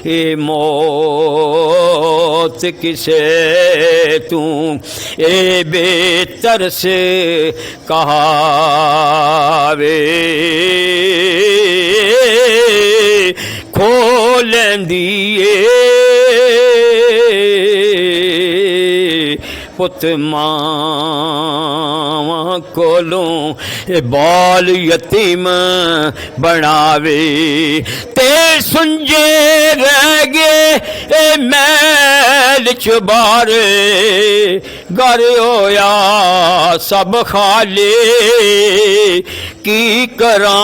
ए मौत किसे तू ए बेहतर से कहावे खोलेंदी पुत मावा कोलों बाल यतीम बनावे ते सुंजे रह गए मैल चुबारे घर होया सब खाले की करां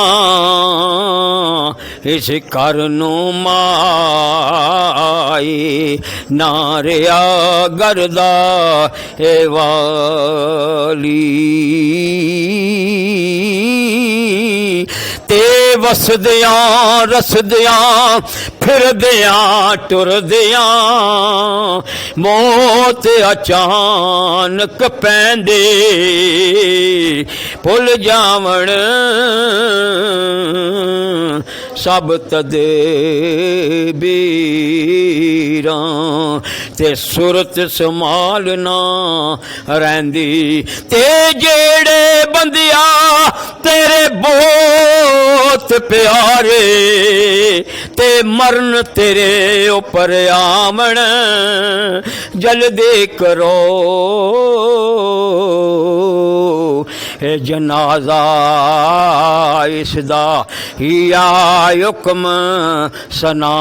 इस घर नू माई नारिया गरदा ए वाली ते वसदियां रसदियां फिरदियां टुरदियां मौत अचानक पैंदे भुल जावण सब तदबीरां ते सुरत संभालना रहिंदी ते जेड़े बंदिया तेरे बहुत प्यारे ते मरन तेरे उपर आमण जल्दी करो ए जनाजा इसदा हिया हुक्म सनावण